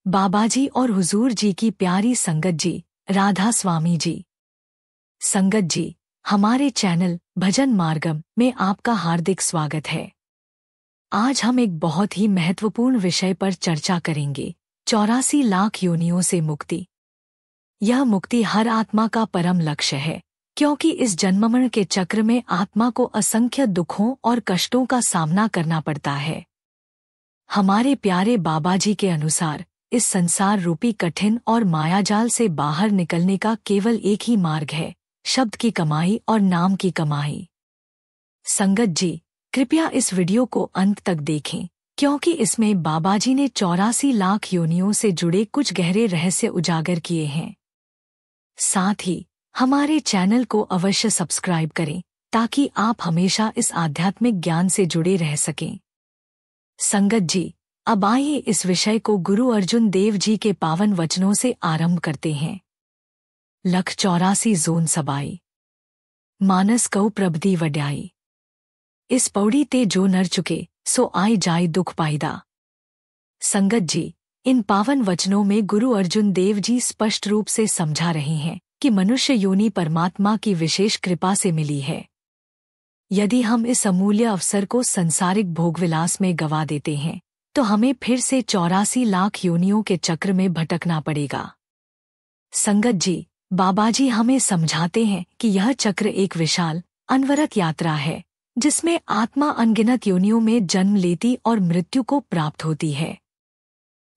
बाबाजी और हुजूर जी की प्यारी संगत जी, राधा स्वामी जी। संगत जी, हमारे चैनल भजन मार्गम में आपका हार्दिक स्वागत है। आज हम एक बहुत ही महत्वपूर्ण विषय पर चर्चा करेंगे, 84 लाख योनियों से मुक्ति। यह मुक्ति हर आत्मा का परम लक्ष्य है, क्योंकि इस जन्ममरण के चक्र में आत्मा को असंख्य दुखों और कष्टों का सामना करना पड़ता है। हमारे प्यारे बाबाजी के अनुसार इस संसार रूपी कठिन और मायाजाल से बाहर निकलने का केवल एक ही मार्ग है, शब्द की कमाई और नाम की कमाई। संगत जी, कृपया इस वीडियो को अंत तक देखें, क्योंकि इसमें बाबाजी ने 84 लाख योनियों से जुड़े कुछ गहरे रहस्य उजागर किए हैं। साथ ही हमारे चैनल को अवश्य सब्सक्राइब करें, ताकि आप हमेशा इस आध्यात्मिक ज्ञान से जुड़े रह सकें। संगत जी, अब आइए इस विषय को गुरु अर्जुन देव जी के पावन वचनों से आरंभ करते हैं। लख 84 जोन सबाई, मानस कऊ प्रबदी वड्याई। इस पौड़ी ते जो नर चुके, सो आई जाई दुख पाईदा। संगत जी, इन पावन वचनों में गुरु अर्जुन देव जी स्पष्ट रूप से समझा रहे हैं कि मनुष्य योनि परमात्मा की विशेष कृपा से मिली है। यदि हम इस अमूल्य अवसर को संसारिक भोगविलास में गवा देते हैं, तो हमें फिर से 84 लाख योनियों के चक्र में भटकना पड़ेगा। संगत जी, बाबाजी हमें समझाते हैं कि यह चक्र एक विशाल, अनवरत यात्रा है, जिसमें आत्मा अनगिनत योनियों में जन्म लेती और मृत्यु को प्राप्त होती है।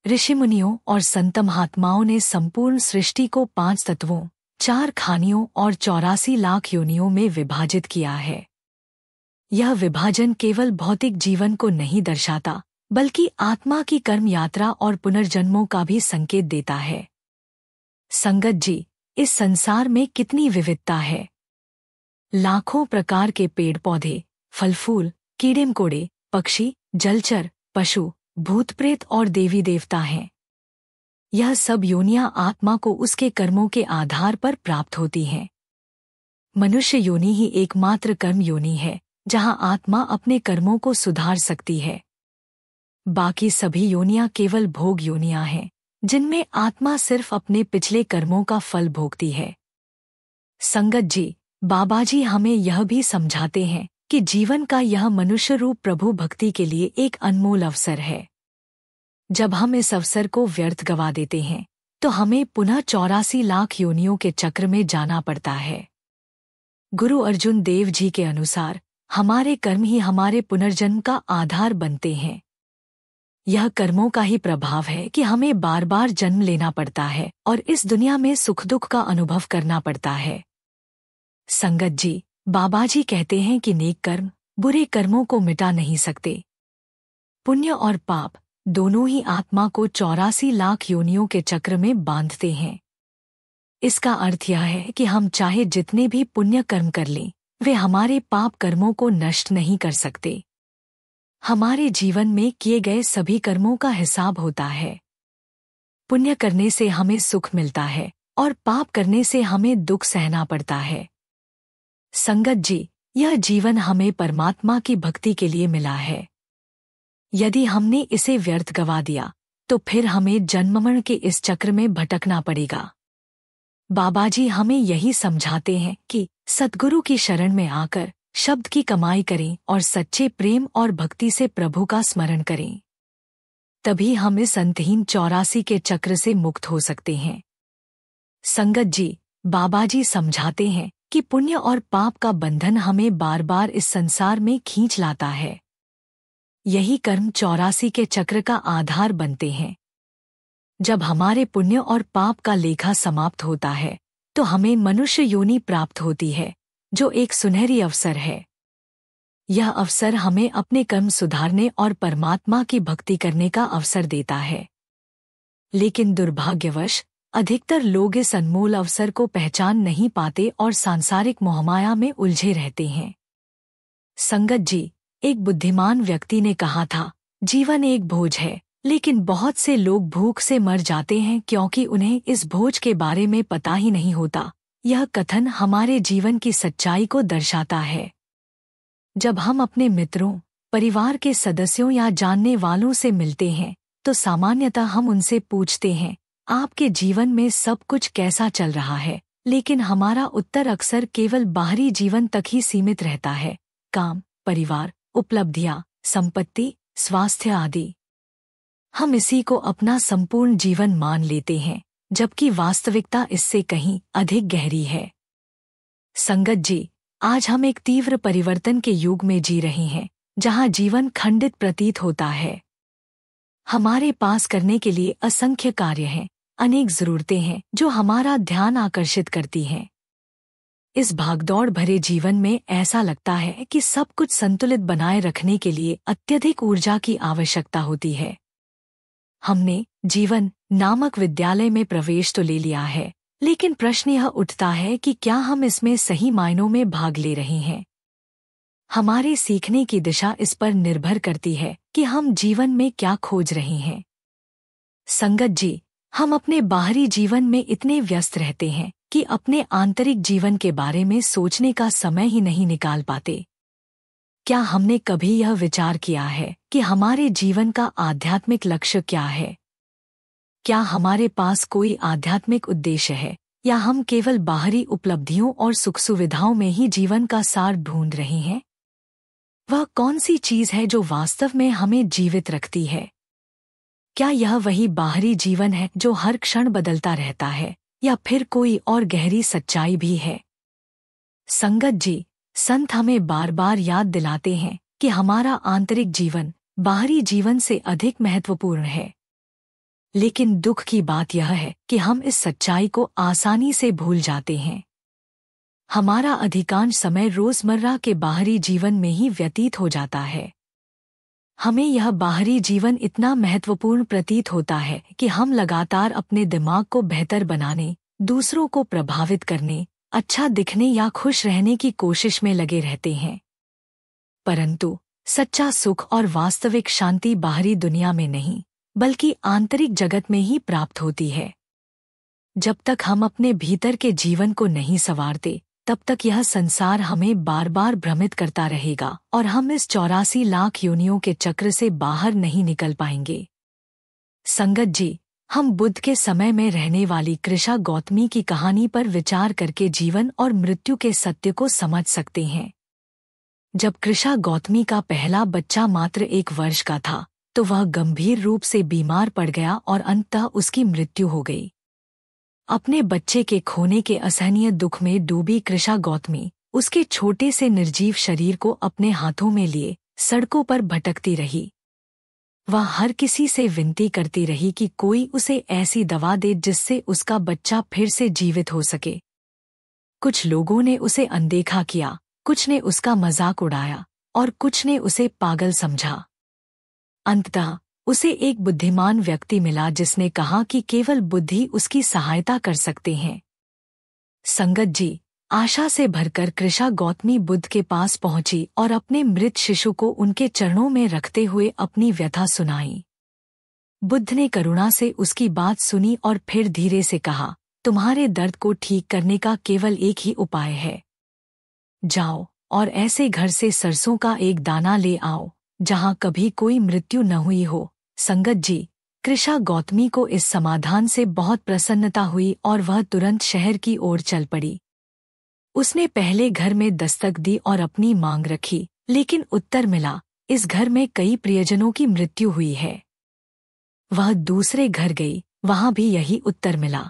ऋषिमुनियों और संत महात्माओं ने संपूर्ण सृष्टि को 5 तत्वों, 4 खानियों और 84 लाख योनियों में विभाजित किया है। यह विभाजन केवल भौतिक जीवन को नहीं दर्शाता, बल्कि आत्मा की कर्म यात्रा और पुनर्जन्मों का भी संकेत देता है। संगत जी, इस संसार में कितनी विविधता है। लाखों प्रकार के पेड़ पौधे, फल फूल, कीड़े मकोड़े, पक्षी, जलचर, पशु, भूत प्रेत और देवी देवता हैं। यह सब योनियां आत्मा को उसके कर्मों के आधार पर प्राप्त होती हैं। मनुष्य योनि ही एकमात्र कर्म योनि है, जहां आत्मा अपने कर्मों को सुधार सकती है। बाकी सभी योनियां केवल भोग योनियां हैं, जिनमें आत्मा सिर्फ अपने पिछले कर्मों का फल भोगती है। संगत जी, बाबाजी हमें यह भी समझाते हैं कि जीवन का यह मनुष्य रूप प्रभु भक्ति के लिए एक अनमोल अवसर है। जब हम इस अवसर को व्यर्थ गवा देते हैं, तो हमें पुनः 84 लाख योनियों के चक्र में जाना पड़ता है। गुरु अर्जुन देव जी के अनुसार हमारे कर्म ही हमारे पुनर्जन्म का आधार बनते हैं। यह कर्मों का ही प्रभाव है कि हमें बार बार जन्म लेना पड़ता है और इस दुनिया में सुख दुख का अनुभव करना पड़ता है। संगत जी, बाबाजी कहते हैं कि नेक कर्म बुरे कर्मों को मिटा नहीं सकते। पुण्य और पाप दोनों ही आत्मा को 84 लाख योनियों के चक्र में बांधते हैं। इसका अर्थ यह है कि हम चाहे जितने भी पुण्य कर्म कर लें, वे हमारे पाप कर्मों को नष्ट नहीं कर सकते। हमारे जीवन में किए गए सभी कर्मों का हिसाब होता है। पुण्य करने से हमें सुख मिलता है और पाप करने से हमें दुख सहना पड़ता है। संगत जी, यह जीवन हमें परमात्मा की भक्ति के लिए मिला है। यदि हमने इसे व्यर्थ गवा दिया, तो फिर हमें जन्ममरण के इस चक्र में भटकना पड़ेगा। बाबाजी हमें यही समझाते हैं कि सद्गुरु की शरण में आकर शब्द की कमाई करें और सच्चे प्रेम और भक्ति से प्रभु का स्मरण करें। तभी हम इस अंतहीन 84 के चक्र से मुक्त हो सकते हैं। संगत जी, बाबाजी समझाते हैं कि पुण्य और पाप का बंधन हमें बार बार इस संसार में खींच लाता है। यही कर्म 84 के चक्र का आधार बनते हैं। जब हमारे पुण्य और पाप का लेखा समाप्त होता है, तो हमें मनुष्य योनि प्राप्त होती है, जो एक सुनहरी अवसर है। यह अवसर हमें अपने कर्म सुधारने और परमात्मा की भक्ति करने का अवसर देता है। लेकिन दुर्भाग्यवश अधिकतर लोग इस अनमोल अवसर को पहचान नहीं पाते और सांसारिक मोहमाया में उलझे रहते हैं। संगत जी, एक बुद्धिमान व्यक्ति ने कहा था, जीवन एक भोज है, लेकिन बहुत से लोग भूख से मर जाते हैं क्योंकि उन्हें इस भोज के बारे में पता ही नहीं होता। यह कथन हमारे जीवन की सच्चाई को दर्शाता है। जब हम अपने मित्रों, परिवार के सदस्यों या जानने वालों से मिलते हैं, तो सामान्यतः हम उनसे पूछते हैं, आपके जीवन में सब कुछ कैसा चल रहा है? लेकिन हमारा उत्तर अक्सर केवल बाहरी जीवन तक ही सीमित रहता है। काम, परिवार, उपलब्धियां, संपत्ति, स्वास्थ्य आदि। हम इसी को अपना संपूर्ण जीवन मान लेते हैं, जबकि वास्तविकता इससे कहीं अधिक गहरी है। संगत जी, आज हम एक तीव्र परिवर्तन के युग में जी रहे हैं, जहां जीवन खंडित प्रतीत होता है। हमारे पास करने के लिए असंख्य कार्य हैं, अनेक जरूरतें हैं जो हमारा ध्यान आकर्षित करती हैं। इस भागदौड़ भरे जीवन में ऐसा लगता है कि सब कुछ संतुलित बनाए रखने के लिए अत्यधिक ऊर्जा की आवश्यकता होती है। हमने जीवन नामक विद्यालय में प्रवेश तो ले लिया है, लेकिन प्रश्न यह उठता है कि क्या हम इसमें सही मायनों में भाग ले रहे हैं? हमारे सीखने की दिशा इस पर निर्भर करती है कि हम जीवन में क्या खोज रहे हैं। संगत जी, हम अपने बाहरी जीवन में इतने व्यस्त रहते हैं कि अपने आंतरिक जीवन के बारे में सोचने का समय ही नहीं निकाल पाते। क्या हमने कभी यह विचार किया है कि हमारे जीवन का आध्यात्मिक लक्ष्य क्या है? क्या हमारे पास कोई आध्यात्मिक उद्देश्य है, या हम केवल बाहरी उपलब्धियों और सुख सुविधाओं में ही जीवन का सार ढूंढ रहे हैं? वह कौन सी चीज है जो वास्तव में हमें जीवित रखती है? क्या यह वही बाहरी जीवन है जो हर क्षण बदलता रहता है, या फिर कोई और गहरी सच्चाई भी है? संगत जी, संत हमें बार बार याद दिलाते हैं कि हमारा आंतरिक जीवन बाहरी जीवन से अधिक महत्वपूर्ण है। लेकिन दुख की बात यह है कि हम इस सच्चाई को आसानी से भूल जाते हैं। हमारा अधिकांश समय रोजमर्रा के बाहरी जीवन में ही व्यतीत हो जाता है। हमें यह बाहरी जीवन इतना महत्वपूर्ण प्रतीत होता है कि हम लगातार अपने दिमाग को बेहतर बनाने, दूसरों को प्रभावित करने, अच्छा दिखने या खुश रहने की कोशिश में लगे रहते हैं। परंतु सच्चा सुख और वास्तविक शांति बाहरी दुनिया में नहीं, बल्कि आंतरिक जगत में ही प्राप्त होती है। जब तक हम अपने भीतर के जीवन को नहीं संवारते, तब तक यह संसार हमें बार बार भ्रमित करता रहेगा और हम इस 84 लाख योनियों के चक्र से बाहर नहीं निकल पाएंगे। संगत जी, हम बुद्ध के समय में रहने वाली कृषा गौतमी की कहानी पर विचार करके जीवन और मृत्यु के सत्य को समझ सकते हैं। जब कृषा गौतमी का पहला बच्चा मात्र 1 वर्ष का था, तो वह गंभीर रूप से बीमार पड़ गया और अंततः उसकी मृत्यु हो गई। अपने बच्चे के खोने के असहनीय दुख में डूबी कृषा गौतमी उसके छोटे से निर्जीव शरीर को अपने हाथों में लिए सड़कों पर भटकती रही। वह हर किसी से विनती करती रही कि कोई उसे ऐसी दवा दे जिससे उसका बच्चा फिर से जीवित हो सके। कुछ लोगों ने उसे अनदेखा किया, कुछ ने उसका मजाक उड़ाया और कुछ ने उसे पागल समझा। अंततः उसे एक बुद्धिमान व्यक्ति मिला जिसने कहा कि केवल बुद्धि उसकी सहायता कर सकते हैं। संगत जी, आशा से भरकर कृषा गौतमी बुद्ध के पास पहुंची और अपने मृत शिशु को उनके चरणों में रखते हुए अपनी व्यथा सुनाई। बुद्ध ने करुणा से उसकी बात सुनी और फिर धीरे से कहा, तुम्हारे दर्द को ठीक करने का केवल एक ही उपाय है। जाओ और ऐसे घर से सरसों का एक दाना ले आओ जहां कभी कोई मृत्यु न हुई हो। संगत जी, कृषा गौतमी को इस समाधान से बहुत प्रसन्नता हुई और वह तुरंत शहर की ओर चल पड़ी। उसने पहले घर में दस्तक दी और अपनी मांग रखी, लेकिन उत्तर मिला, इस घर में कई प्रियजनों की मृत्यु हुई है। वह दूसरे घर गई, वहां भी यही उत्तर मिला।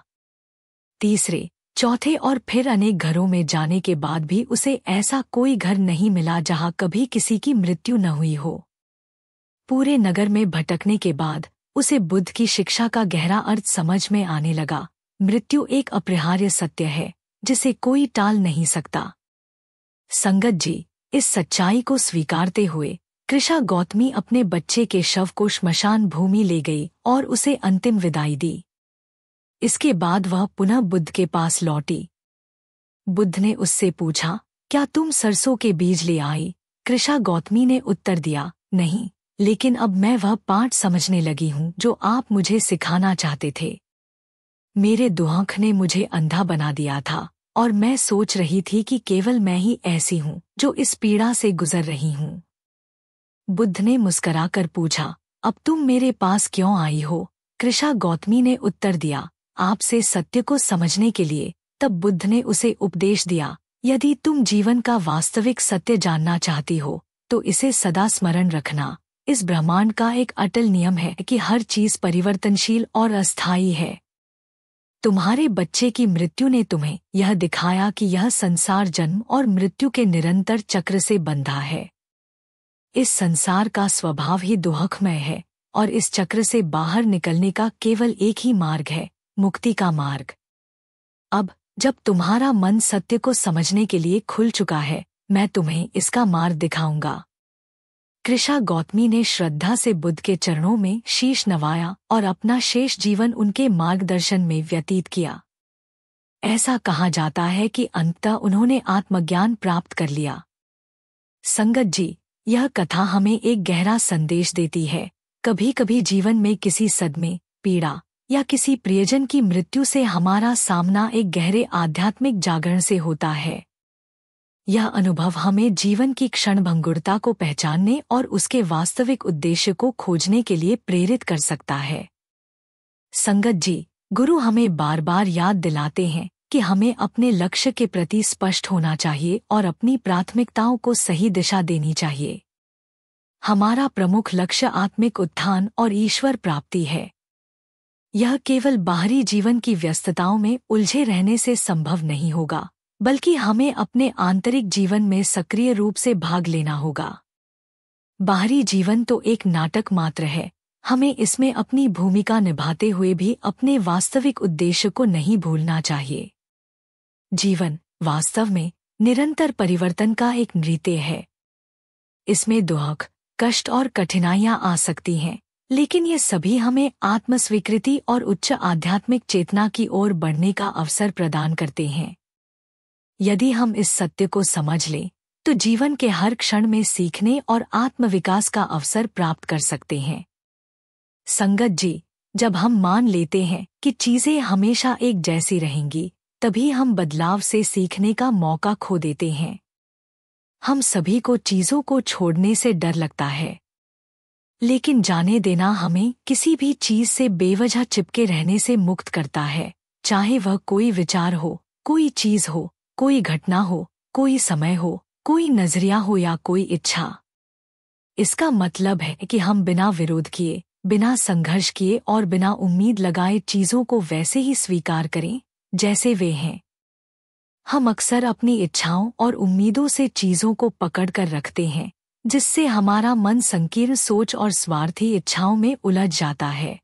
तीसरे, चौथे और फिर अनेक घरों में जाने के बाद भी उसे ऐसा कोई घर नहीं मिला जहां कभी किसी की मृत्यु न हुई हो। पूरे नगर में भटकने के बाद उसे बुद्ध की शिक्षा का गहरा अर्थ समझ में आने लगा। मृत्यु एक अपरिहार्य सत्य है जिसे कोई टाल नहीं सकता। संगत जी, इस सच्चाई को स्वीकारते हुए कृषा गौतमी अपने बच्चे के शव को श्मशान भूमि ले गई और उसे अंतिम विदाई दी। इसके बाद वह पुनः बुद्ध के पास लौटी। बुद्ध ने उससे पूछा, क्या तुम सरसों के बीज ले आई? कृषा गौतमी ने उत्तर दिया, नहीं, लेकिन अब मैं वह पाठ समझने लगी हूँ जो आप मुझे सिखाना चाहते थे। मेरे दुआंख ने मुझे अंधा बना दिया था और मैं सोच रही थी कि केवल मैं ही ऐसी हूँ जो इस पीड़ा से गुजर रही हूँ। बुद्ध ने मुस्कराकर पूछा, अब तुम मेरे पास क्यों आई हो? कृषा गौतमी ने उत्तर दिया, आपसे सत्य को समझने के लिए। तब बुद्ध ने उसे उपदेश दिया, यदि तुम जीवन का वास्तविक सत्य जानना चाहती हो तो इसे सदा स्मरण रखना। इस ब्रह्मांड का एक अटल नियम है कि हर चीज परिवर्तनशील और अस्थायी है। तुम्हारे बच्चे की मृत्यु ने तुम्हें यह दिखाया कि यह संसार जन्म और मृत्यु के निरंतर चक्र से बंधा है। इस संसार का स्वभाव ही दुखमय है और इस चक्र से बाहर निकलने का केवल एक ही मार्ग है, मुक्ति का मार्ग। अब जब तुम्हारा मन सत्य को समझने के लिए खुल चुका है, मैं तुम्हें इसका मार्ग दिखाऊंगा। कृषा गौतमी ने श्रद्धा से बुद्ध के चरणों में शीश नवाया और अपना शेष जीवन उनके मार्गदर्शन में व्यतीत किया। ऐसा कहा जाता है कि अंततः उन्होंने आत्मज्ञान प्राप्त कर लिया। संगत जी, यह कथा हमें एक गहरा संदेश देती है। कभी कभी जीवन में किसी सदमे, पीड़ा या किसी प्रियजन की मृत्यु से हमारा सामना एक गहरे आध्यात्मिक जागरण से होता है। यह अनुभव हमें जीवन की क्षणभंगुरता को पहचानने और उसके वास्तविक उद्देश्य को खोजने के लिए प्रेरित कर सकता है। संगत जी, गुरु हमें बार बार याद दिलाते हैं कि हमें अपने लक्ष्य के प्रति स्पष्ट होना चाहिए और अपनी प्राथमिकताओं को सही दिशा देनी चाहिए। हमारा प्रमुख लक्ष्य आत्मिक उत्थान और ईश्वर प्राप्ति है। यह केवल बाहरी जीवन की व्यस्तताओं में उलझे रहने से संभव नहीं होगा, बल्कि हमें अपने आंतरिक जीवन में सक्रिय रूप से भाग लेना होगा। बाहरी जीवन तो एक नाटक मात्र है। हमें इसमें अपनी भूमिका निभाते हुए भी अपने वास्तविक उद्देश्य को नहीं भूलना चाहिए। जीवन वास्तव में निरंतर परिवर्तन का एक नृत्य है। इसमें दुख, कष्ट और कठिनाइयां आ सकती हैं, लेकिन ये सभी हमें आत्मस्वीकृति और उच्च आध्यात्मिक चेतना की ओर बढ़ने का अवसर प्रदान करते हैं। यदि हम इस सत्य को समझ लें तो जीवन के हर क्षण में सीखने और आत्मविकास का अवसर प्राप्त कर सकते हैं। संगत जी, जब हम मान लेते हैं कि चीजें हमेशा एक जैसी रहेंगी, तभी हम बदलाव से सीखने का मौका खो देते हैं। हम सभी को चीजों को छोड़ने से डर लगता है, लेकिन जाने देना हमें किसी भी चीज से बेवजह चिपके रहने से मुक्त करता है, चाहे वह कोई विचार हो, कोई चीज हो, कोई घटना हो, कोई समय हो, कोई नजरिया हो या कोई इच्छा। इसका मतलब है कि हम बिना विरोध किए, बिना संघर्ष किए और बिना उम्मीद लगाए चीजों को वैसे ही स्वीकार करें जैसे वे हैं। हम अक्सर अपनी इच्छाओं और उम्मीदों से चीजों को पकड़ कर रखते हैं, जिससे हमारा मन संकीर्ण सोच और स्वार्थी इच्छाओं में उलझ जाता है।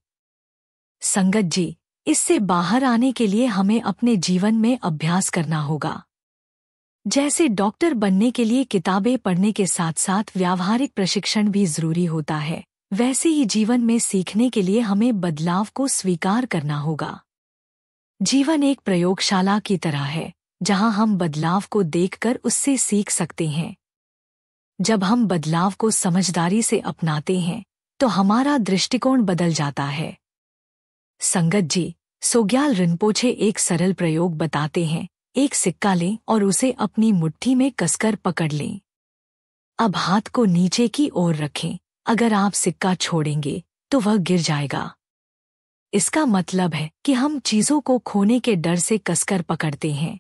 संगत जी, इससे बाहर आने के लिए हमें अपने जीवन में अभ्यास करना होगा। जैसे डॉक्टर बनने के लिए किताबें पढ़ने के साथ साथ व्यावहारिक प्रशिक्षण भी जरूरी होता है, वैसे ही जीवन में सीखने के लिए हमें बदलाव को स्वीकार करना होगा। जीवन एक प्रयोगशाला की तरह है, जहां हम बदलाव को देखकर उससे सीख सकते हैं। जब हम बदलाव को समझदारी से अपनाते हैं तो हमारा दृष्टिकोण बदल जाता है। संगत जी, सोग्याल रिनपोछे एक सरल प्रयोग बताते हैं। एक सिक्का लें और उसे अपनी मुट्ठी में कसकर पकड़ लें। अब हाथ को नीचे की ओर रखें। अगर आप सिक्का छोड़ेंगे तो वह गिर जाएगा। इसका मतलब है कि हम चीजों को खोने के डर से कसकर पकड़ते हैं,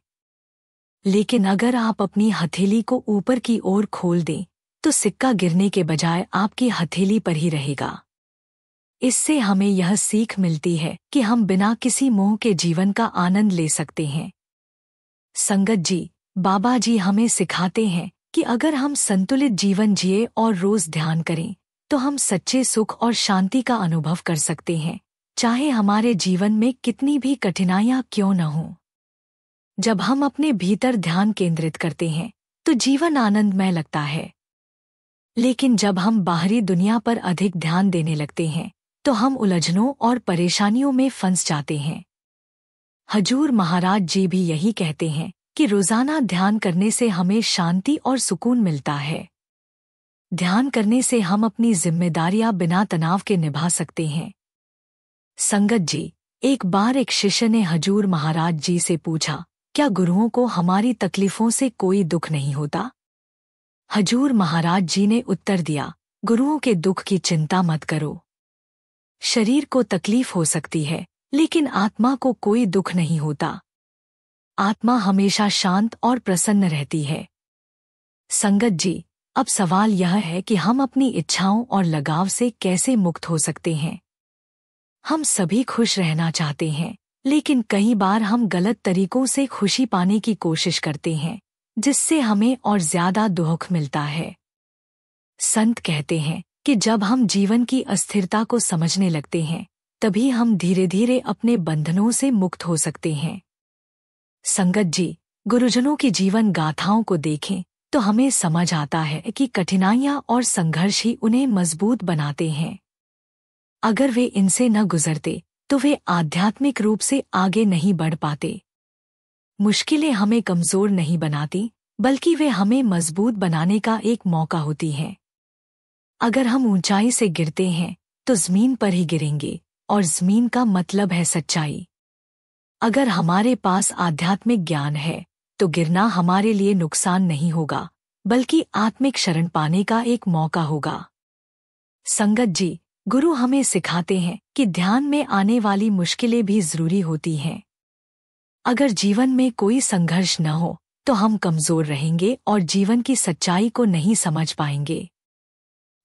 लेकिन अगर आप अपनी हथेली को ऊपर की ओर खोल दें तो सिक्का गिरने के बजाय आपकी हथेली पर ही रहेगा। इससे हमें यह सीख मिलती है कि हम बिना किसी मोह के जीवन का आनंद ले सकते हैं। संगत जी, बाबा जी हमें सिखाते हैं कि अगर हम संतुलित जीवन जिए और रोज ध्यान करें तो हम सच्चे सुख और शांति का अनुभव कर सकते हैं, चाहे हमारे जीवन में कितनी भी कठिनाइयां क्यों न हों। जब हम अपने भीतर ध्यान केंद्रित करते हैं तो जीवन आनंदमय लगता है, लेकिन जब हम बाहरी दुनिया पर अधिक ध्यान देने लगते हैं तो हम उलझनों और परेशानियों में फंस जाते हैं। हजूर महाराज जी भी यही कहते हैं कि रोजाना ध्यान करने से हमें शांति और सुकून मिलता है। ध्यान करने से हम अपनी जिम्मेदारियां बिना तनाव के निभा सकते हैं। संगत जी, एक बार एक शिष्य ने हजूर महाराज जी से पूछा, क्या गुरुओं को हमारी तकलीफों से कोई दुख नहीं होता? हजूर महाराज जी ने उत्तर दिया, गुरुओं के दुख की चिंता मत करो, शरीर को तकलीफ हो सकती है, लेकिन आत्मा को कोई दुख नहीं होता। आत्मा हमेशा शांत और प्रसन्न रहती है। संगत जी, अब सवाल यह है कि हम अपनी इच्छाओं और लगाव से कैसे मुक्त हो सकते हैं। हम सभी खुश रहना चाहते हैं, लेकिन कई बार हम गलत तरीकों से खुशी पाने की कोशिश करते हैं, जिससे हमें और ज्यादा दुख मिलता है। संत कहते हैं कि जब हम जीवन की अस्थिरता को समझने लगते हैं, तभी हम धीरे धीरे अपने बंधनों से मुक्त हो सकते हैं। संगत जी, गुरुजनों की जीवन गाथाओं को देखें तो हमें समझ आता है कि कठिनाइयां और संघर्ष ही उन्हें मजबूत बनाते हैं। अगर वे इनसे न गुजरते तो वे आध्यात्मिक रूप से आगे नहीं बढ़ पाते। मुश्किलें हमें कमजोर नहीं बनाती, बल्कि वे हमें मजबूत बनाने का एक मौका होती हैं। अगर हम ऊंचाई से गिरते हैं तो जमीन पर ही गिरेंगे, और जमीन का मतलब है सच्चाई। अगर हमारे पास आध्यात्मिक ज्ञान है तो गिरना हमारे लिए नुकसान नहीं होगा, बल्कि आत्मिक शरण पाने का एक मौका होगा। संगत जी, गुरु हमें सिखाते हैं कि ध्यान में आने वाली मुश्किलें भी जरूरी होती हैं। अगर जीवन में कोई संघर्ष न हो तो हम कमजोर रहेंगे और जीवन की सच्चाई को नहीं समझ पाएंगे।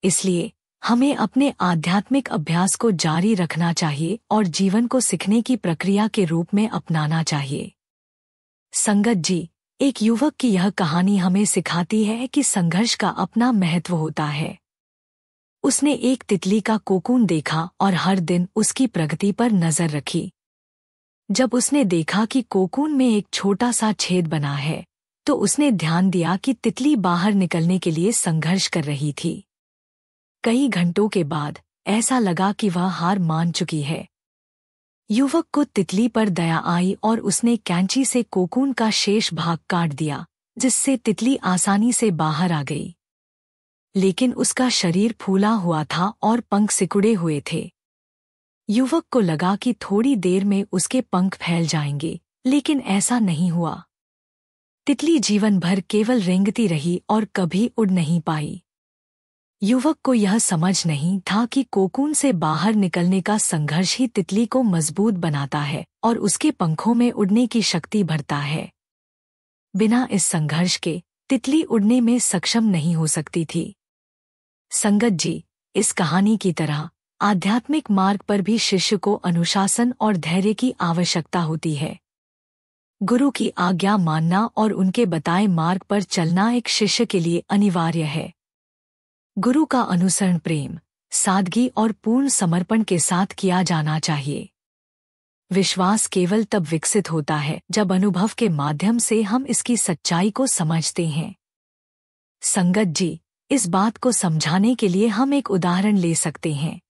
इसलिए हमें अपने आध्यात्मिक अभ्यास को जारी रखना चाहिए और जीवन को सीखने की प्रक्रिया के रूप में अपनाना चाहिए। संगत जी, एक युवक की यह कहानी हमें सिखाती है कि संघर्ष का अपना महत्व होता है। उसने एक तितली का कोकून देखा और हर दिन उसकी प्रगति पर नजर रखी। जब उसने देखा कि कोकून में एक छोटा सा छेद बना है, तो उसने ध्यान दिया कि तितली बाहर निकलने के लिए संघर्ष कर रही थी। कई घंटों के बाद ऐसा लगा कि वह हार मान चुकी है। युवक को तितली पर दया आई और उसने कैंची से कोकून का शेष भाग काट दिया, जिससे तितली आसानी से बाहर आ गई। लेकिन उसका शरीर फूला हुआ था और पंख सिकुड़े हुए थे। युवक को लगा कि थोड़ी देर में उसके पंख फैल जाएंगे, लेकिन ऐसा नहीं हुआ। तितली जीवन भर केवल रेंगती रही और कभी उड़ नहीं पाई। युवक को यह समझ नहीं था कि कोकून से बाहर निकलने का संघर्ष ही तितली को मजबूत बनाता है और उसके पंखों में उड़ने की शक्ति भरता है। बिना इस संघर्ष के तितली उड़ने में सक्षम नहीं हो सकती थी। संगत जी, इस कहानी की तरह आध्यात्मिक मार्ग पर भी शिष्य को अनुशासन और धैर्य की आवश्यकता होती है। गुरु की आज्ञा मानना और उनके बताए मार्ग पर चलना एक शिष्य के लिए अनिवार्य है। गुरु का अनुसरण प्रेम, सादगी और पूर्ण समर्पण के साथ किया जाना चाहिए। विश्वास केवल तब विकसित होता है जब अनुभव के माध्यम से हम इसकी सच्चाई को समझते हैं। संगत जी, इस बात को समझाने के लिए हम एक उदाहरण ले सकते हैं।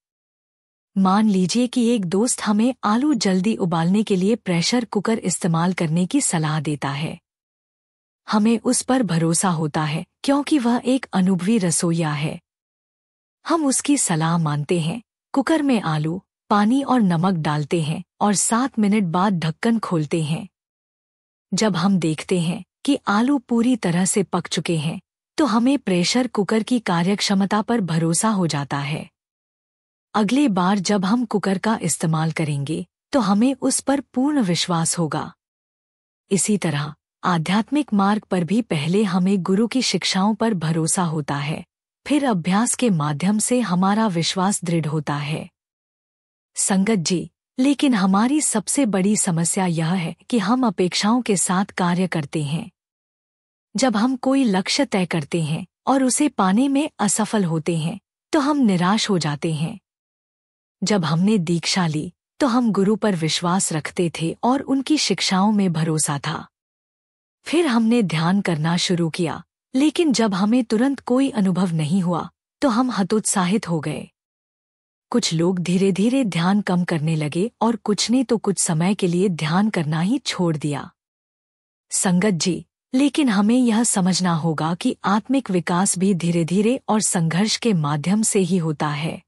मान लीजिए कि एक दोस्त हमें आलू जल्दी उबालने के लिए प्रेशर कुकर इस्तेमाल करने की सलाह देता है। हमें उस पर भरोसा होता है क्योंकि वह एक अनुभवी रसोइया है। हम उसकी सलाह मानते हैं, कुकर में आलू, पानी और नमक डालते हैं और 7 मिनट बाद ढक्कन खोलते हैं। जब हम देखते हैं कि आलू पूरी तरह से पक चुके हैं, तो हमें प्रेशर कुकर की कार्यक्षमता पर भरोसा हो जाता है। अगली बार जब हम कुकर का इस्तेमाल करेंगे, तो हमें उस पर पूर्ण विश्वास होगा। इसी तरह आध्यात्मिक मार्ग पर भी पहले हमें गुरु की शिक्षाओं पर भरोसा होता है, फिर अभ्यास के माध्यम से हमारा विश्वास दृढ़ होता है। संगत जी, लेकिन हमारी सबसे बड़ी समस्या यह है कि हम अपेक्षाओं के साथ कार्य करते हैं। जब हम कोई लक्ष्य तय करते हैं और उसे पाने में असफल होते हैं, तो हम निराश हो जाते हैं। जब हमने दीक्षा ली, तो हम गुरु पर विश्वास रखते थे और उनकी शिक्षाओं में भरोसा था। फिर हमने ध्यान करना शुरू किया, लेकिन जब हमें तुरंत कोई अनुभव नहीं हुआ, तो हम हतोत्साहित हो गए। कुछ लोग धीरे धीरे ध्यान कम करने लगे और कुछ ने तो कुछ समय के लिए ध्यान करना ही छोड़ दिया। संगत जी, लेकिन हमें यह समझना होगा कि आत्मिक विकास भी धीरे धीरे और संघर्ष के माध्यम से ही होता है।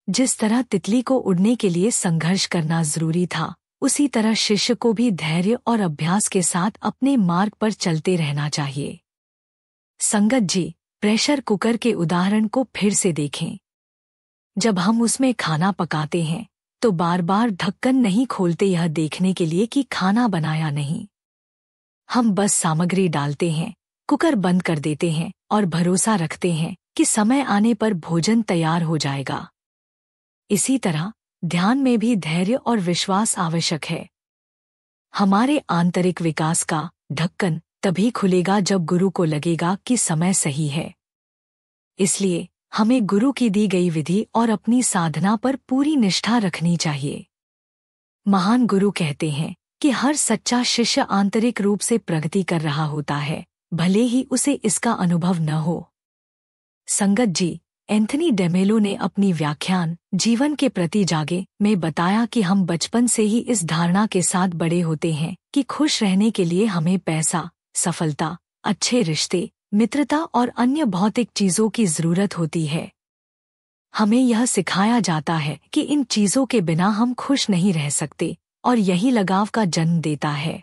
जिस तरह तितली को उड़ने के लिए संघर्ष करना जरूरी था, उसी तरह शिष्य को भी धैर्य और अभ्यास के साथ अपने मार्ग पर चलते रहना चाहिए। संगत जी, प्रेशर कुकर के उदाहरण को फिर से देखें। जब हम उसमें खाना पकाते हैं तो बार बार ढक्कन नहीं खोलते यह देखने के लिए कि खाना बनाया नहीं। हम बस सामग्री डालते हैं, कुकर बंद कर देते हैं और भरोसा रखते हैं कि समय आने पर भोजन तैयार हो जाएगा। इसी तरह ध्यान में भी धैर्य और विश्वास आवश्यक है। हमारे आंतरिक विकास का ढक्कन तभी खुलेगा जब गुरु को लगेगा कि समय सही है। इसलिए हमें गुरु की दी गई विधि और अपनी साधना पर पूरी निष्ठा रखनी चाहिए। महान गुरु कहते हैं कि हर सच्चा शिष्य आंतरिक रूप से प्रगति कर रहा होता है, भले ही उसे इसका अनुभव न हो। संगत जी, एंथनी डेमेलो ने अपनी व्याख्यान जीवन के प्रति जागे में बताया कि हम बचपन से ही इस धारणा के साथ बड़े होते हैं कि खुश रहने के लिए हमें पैसा, सफलता, अच्छे रिश्ते, मित्रता और अन्य भौतिक चीजों की जरूरत होती है। हमें यह सिखाया जाता है कि इन चीजों के बिना हम खुश नहीं रह सकते और यही लगाव का जन्म देता है।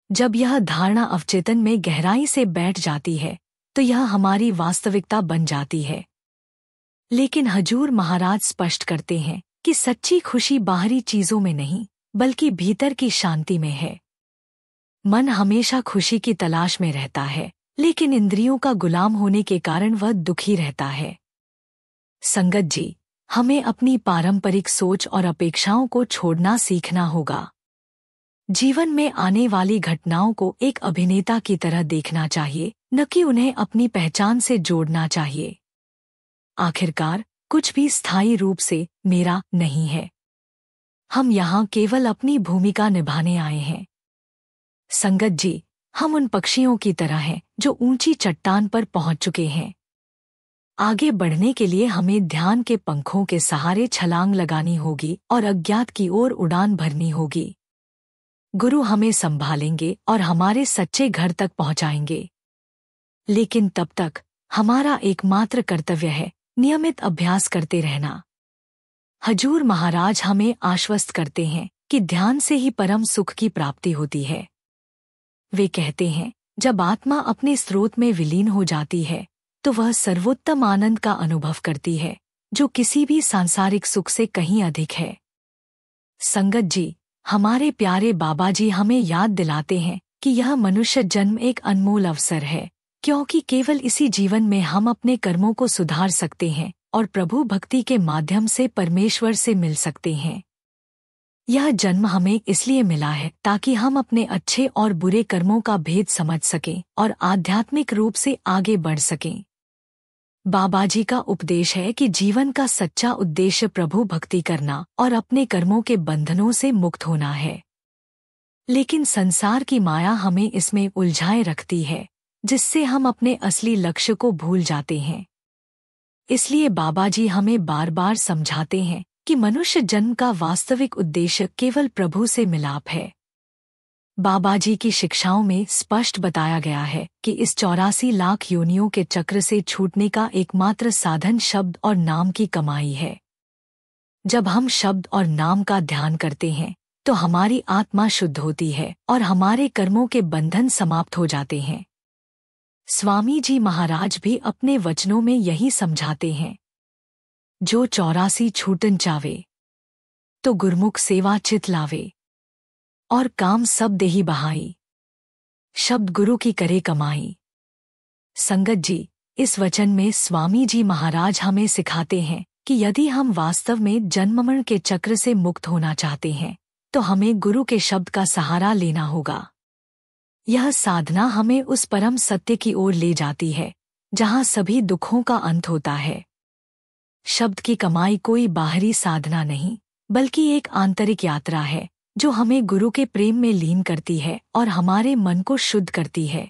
जब यह धारणा अवचेतन में गहराई से बैठ जाती है तो यह हमारी वास्तविकता बन जाती है। लेकिन हजूर महाराज स्पष्ट करते हैं कि सच्ची खुशी बाहरी चीजों में नहीं बल्कि भीतर की शांति में है। मन हमेशा खुशी की तलाश में रहता है, लेकिन इंद्रियों का गुलाम होने के कारण वह दुखी रहता है। संगत जी, हमें अपनी पारंपरिक सोच और अपेक्षाओं को छोड़ना सीखना होगा। जीवन में आने वाली घटनाओं को एक अभिनेता की तरह देखना चाहिए, न कि उन्हें अपनी पहचान से जोड़ना चाहिए। आखिरकार कुछ भी स्थायी रूप से मेरा नहीं है। हम यहाँ केवल अपनी भूमिका निभाने आए हैं। संगत जी, हम उन पक्षियों की तरह हैं जो ऊंची चट्टान पर पहुंच चुके हैं। आगे बढ़ने के लिए हमें ध्यान के पंखों के सहारे छलांग लगानी होगी और अज्ञात की ओर उड़ान भरनी होगी। गुरु हमें संभालेंगे और हमारे सच्चे घर तक पहुंचाएंगे। लेकिन तब तक हमारा एकमात्र कर्तव्य है नियमित अभ्यास करते रहना। हजूर महाराज हमें आश्वस्त करते हैं कि ध्यान से ही परम सुख की प्राप्ति होती है। वे कहते हैं, जब आत्मा अपने स्रोत में विलीन हो जाती है तो वह सर्वोत्तम आनंद का अनुभव करती है, जो किसी भी सांसारिक सुख से कहीं अधिक है। संगत जी, हमारे प्यारे बाबा जी हमें याद दिलाते हैं कि यह मनुष्य जन्म एक अनमोल अवसर है, क्योंकि केवल इसी जीवन में हम अपने कर्मों को सुधार सकते हैं और प्रभु भक्ति के माध्यम से परमेश्वर से मिल सकते हैं। यह जन्म हमें इसलिए मिला है ताकि हम अपने अच्छे और बुरे कर्मों का भेद समझ सकें और आध्यात्मिक रूप से आगे बढ़ सकें। बाबा जी का उपदेश है कि जीवन का सच्चा उद्देश्य प्रभु भक्ति करना और अपने कर्मों के बंधनों से मुक्त होना है। लेकिन संसार की माया हमें इसमें उलझाए रखती है, जिससे हम अपने असली लक्ष्य को भूल जाते हैं। इसलिए बाबा जी हमें बार बार समझाते हैं कि मनुष्य जन्म का वास्तविक उद्देश्य केवल प्रभु से मिलाप है। बाबा जी की शिक्षाओं में स्पष्ट बताया गया है कि इस 84 लाख योनियों के चक्र से छूटने का एकमात्र साधन शब्द और नाम की कमाई है। जब हम शब्द और नाम का ध्यान करते हैं तो हमारी आत्मा शुद्ध होती है और हमारे कर्मों के बंधन समाप्त हो जाते हैं। स्वामी जी महाराज भी अपने वचनों में यही समझाते हैं, जो 84 छूटन चावे तो गुरमुख सेवा चित लावे और काम सब देही बहाई, शब्द गुरु की करे कमाई। संगत जी, इस वचन में स्वामी जी महाराज हमें सिखाते हैं कि यदि हम वास्तव में जन्म के चक्र से मुक्त होना चाहते हैं तो हमें गुरु के शब्द का सहारा लेना होगा। यह साधना हमें उस परम सत्य की ओर ले जाती है जहाँ सभी दुखों का अंत होता है। शब्द की कमाई कोई बाहरी साधना नहीं बल्कि एक आंतरिक यात्रा है जो हमें गुरु के प्रेम में लीन करती है और हमारे मन को शुद्ध करती है।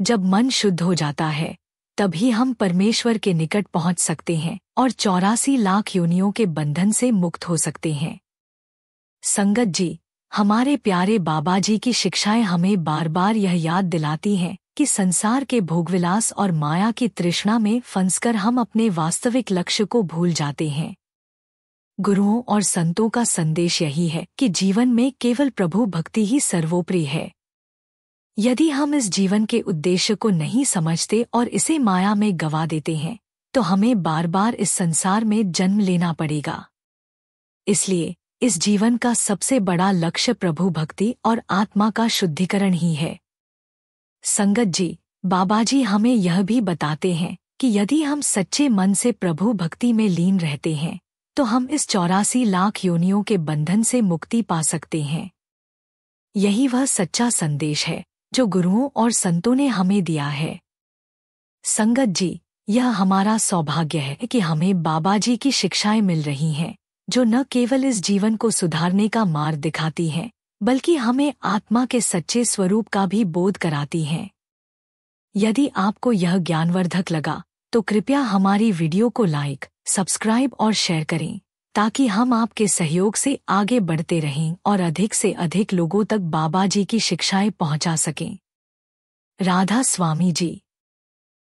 जब मन शुद्ध हो जाता है तभी हम परमेश्वर के निकट पहुंच सकते हैं और 84 लाख योनियों के बंधन से मुक्त हो सकते हैं। संगत जी, हमारे प्यारे बाबा जी की शिक्षाएं हमें बार बार यह याद दिलाती हैं कि संसार के भोगविलास और माया की तृष्णा में फंसकर हम अपने वास्तविक लक्ष्य को भूल जाते हैं। गुरुओं और संतों का संदेश यही है कि जीवन में केवल प्रभु भक्ति ही सर्वोपरि है। यदि हम इस जीवन के उद्देश्य को नहीं समझते और इसे माया में गवा देते हैं तो हमें बार बार इस संसार में जन्म लेना पड़ेगा। इसलिए इस जीवन का सबसे बड़ा लक्ष्य प्रभु भक्ति और आत्मा का शुद्धिकरण ही है। संगत जी, बाबा जी हमें यह भी बताते हैं कि यदि हम सच्चे मन से प्रभु भक्ति में लीन रहते हैं तो हम इस 84 लाख योनियों के बंधन से मुक्ति पा सकते हैं। यही वह सच्चा संदेश है जो गुरुओं और संतों ने हमें दिया है। संगत जी, यह हमारा सौभाग्य है कि हमें बाबा जी की शिक्षाएं मिल रही हैं, जो न केवल इस जीवन को सुधारने का मार्ग दिखाती हैं, बल्कि हमें आत्मा के सच्चे स्वरूप का भी बोध कराती हैं। यदि आपको यह ज्ञानवर्धक लगा तो कृपया हमारी वीडियो को लाइक, सब्सक्राइब और शेयर करें, ताकि हम आपके सहयोग से आगे बढ़ते रहें और अधिक से अधिक लोगों तक बाबा जी की शिक्षाएं पहुंचा सकें। राधा स्वामी जी।